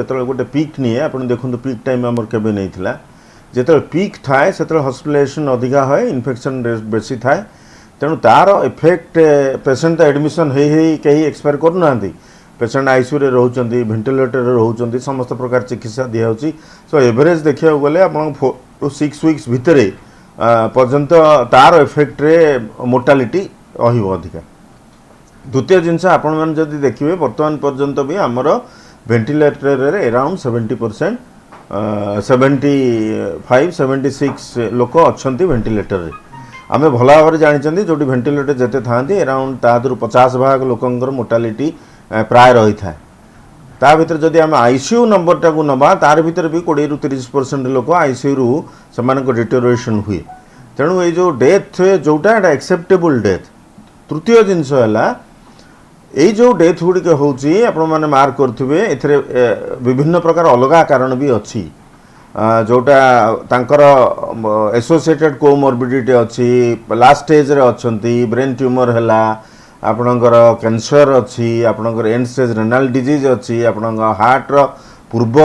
जो गोटे पीक निए आप देखो पीक टाइम आम केवे नहीं जो पीक थाए से हॉस्पिटलाइजेशन अधिका है इन्फेक्शन बेसी थाए तेणु तार इफेक्ट पेसेंट एडमिशन कहीं एक्सपायर करना पेसेंट आईसीयू रे रोचंती वेंटिलेटर रे रोचंती समस्त प्रकार चिकित्सा दिया होची सो एवरेज देखिया गले आपण 4 to 6 वीक्स भितरे पर्यंत तार इफेक्ट रे मोर्टालिटी रहिबो अधिका। द्वितीय जिनस आपण मन जदि देखिबे वर्तमान पर्यंत भी हमर वेंटिलेटर रे अराउंड 70% 75-76 लोक अच्छंती वेंटिलेटर रे आमे भला भाव जानी जो वेंटिलेटर जिते था अराउंड तादर 50% लोकंर मोर्टालिटी प्राय रही था ता भीतर जदि आम आईसीयू नंबर टाक नवा तार भीतर भी 20 to 30% लोक आईसीयू रु से डिटोरेशन हुए तेणु ये जो डेथ जोटा एक्सेप्टेबल डेथ। तृतीय जिनस है जो डेथ गुड़िक होची आपण माने मार्क करुवे एथरे विभिन्न प्रकार अलग कारण भी अच्छी जोटा तांकर एसोसिएटेड कोमोर्बिडिटी अच्छी लास्ट स्टेज रे अच्छंती ब्रेन ट्यूमर हैला आपणकर कैंसर अच्छी आपणकर एंड स्टेज रेनाल डिजीज अच्छी आपणकर हार्ट रो पूर्व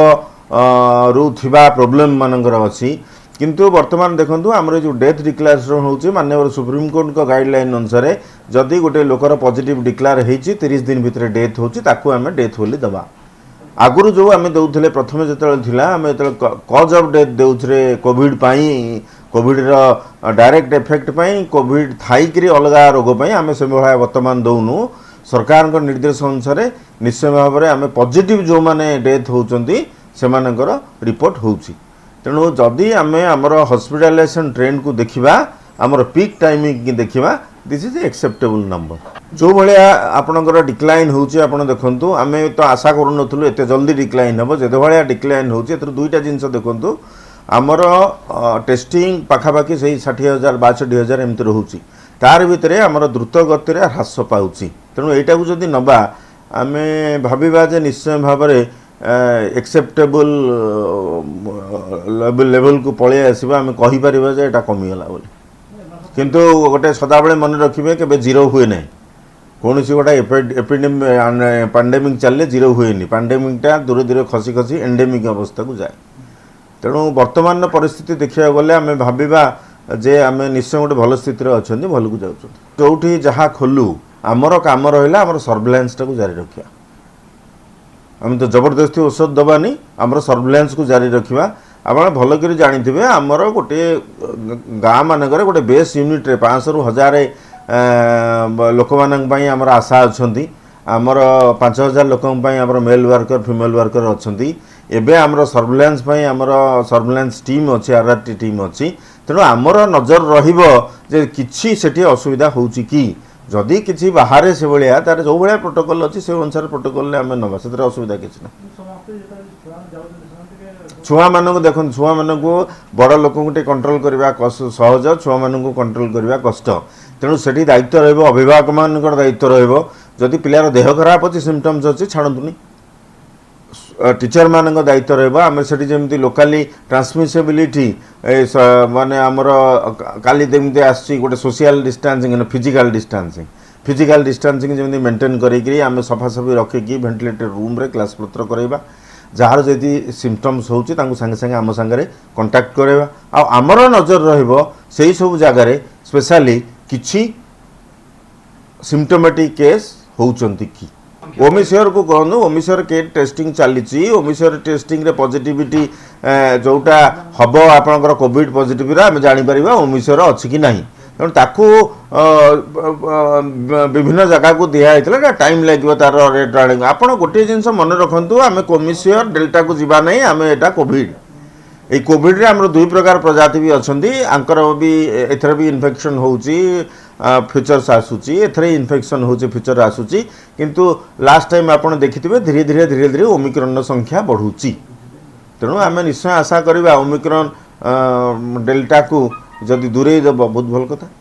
रु थिबा प्रॉब्लम मानकर अच्छी किंतु वर्तमान देखंतु हमर जो डेथ डिक्लेरेशन होची माननीय सुप्रीम कोर्ट को गाइडलाइन अनुसार जदि गोटे लोकर पॉजिटिव डिक्लेयर होईची 30 दिन भीतर डेथ होची ताकू हमें डेथ बोली दबा। आगुरु जो आम दौले प्रथम जो आम जो कज ऑफ डेथ देउथरे कोविड पाई कोविड रो डायरेक्ट इफेक्ट पाई कोविड थाईकरी अलग रोग पाई आम से भाया वर्तमान दौनु सरकार को निर्देश अनुसार निश्चय भाव में आम पॉजिटिव जो माने डेथ होउचंती सेमानकर रिपोर्ट होउची तेणु जदि आम आमर हॉस्पिटलाइजेशन ट्रेंड को देखिबा आमर पीक टाइमिंग की देखिबा दिस इज एक्सेप्टेबल नंबर जो भाया आपणकर डिक्लाइन होची आपण देखंतु आमे तो आशा करूनथुलु एते जल्दी डिक्लाइन हबो जेदे भाया डिक्लाइन होची एतर दुईटा जिंस देखंतु आमर टेस्टिंग पाखापाखि से 60,000-62,000 एमती रोची तार भितर आमर द्रुत गति ह्रास पाउची तेणु एटा को जदि नबा आमे भाबिबा जे निश्चय भाव में एक्सेप्टेबल लेवल को पळे आसीबा आमे कहि परिबा जे एटा कमिगला बोली किंतु गोटे सदाबले मन रखिबे केबे जीरो हुए नहीं कौन सी गोटे एपिडेमिक पैंडेमिक चलले जीरो हुए नहीं पैंडेमिकटा दूरे दूरे खसी खसी एंडेमिक अवस्था को जाए तेणु वर्तमान परिस्थिति देखा गले आम भाविबा जे आम निश्चय गोटे भल स्थिति अच्छा भल को जाऊँ जो जहाँ खोलु आमर काम रहा आमर सर्विलांस टाक जारी रखा आम तो जबरदस्ती औषध दबानी आमर सर्विलांस को जारी रखा आप भल कर जानी आमर गोटे गाँ मानक गोटे बेस यूनिट रे 500 ରୁ 1000 लोक मानक आमर आशा अच्छा आमर 5000 लोक मेल वर्कर फीमेल वर्कर अच्छा एबे आमर सर्विलांस आमर सर्विलांस टीम अच्छी आरआरटी टीम अच्छी तेणु आमर नजर रहिबो जे किछि सेठी असुविधा होउची कि जदि किछि बाहर से भाया तार जो भाया प्रोटोकॉल अच्छी से अनुसार प्रोटोकॉल आम नवा से असुविधा किछि ना छुआ मानक देख छुआ मानक बड़ लोक कंट्रोल करवा सहज छुआ मानक कंट्रोल करवा कष्ट तेणु से दायित्व रहिबो अभिभावक मानकर दायित्व रहिबो जदि पिलार देह खराब अच्छी सिम्पटम्स अच्छी छाड़तुनी टीचर मानक दायित्व रहिबो आम से जमी लोकाली ट्रांसमिसेबिलिटी माने आमर काली जमी आसी गोटे सोशल डिस्टेंसिंग फिजिकल डिस्टेंसिंग जमी मेंटेन करी आम सफासफी रखिकी वेंटिलेटर रूम रे क्लास पत्र करवा जार जदि सिम्पटम्स होची तांको संगे संगे आम संगे कांटेक्ट करवा आमर नजर रहिबो सेही सब जगार स्पेशली किछि सिम्पटोमेटिक केस होउचंती कि ओमिश्योर को कहूँ ओमिश्योर के टेस्टिंग चली ओमिश्योर टेस्टिंग रे पॉजिटिविटी जोटा हम आपंकर कोविड पॉजिटिव आम जापर ओमिश्योर अच्छी कि नहीं तेणु ताकू विभिन्न जगह को दिखाई टाइम लगे तार रेट आने आप गोटे जिन मन रखु आम ओमिश्योर डेल्टा को जीवा नहीं आम एटा कोविड ये कोविड रे आमर 2 प्रकार प्रजाति भी अच्छा आंकर भी एथर भी इन्फेक्शन होची फ्यूचर्स आसूची एथरे इन्फेक्शन होची फ्यूचर आसूची किंतु लास्ट टाइम आपन देखिथिबे धीरे धीरे ओमिक्रॉन संख्या बढ़ुची तेणु आम निश्चय आशा करवा ओमिक्रॉन डेल्टा को जदि दूरे देव बहुत भल कथा।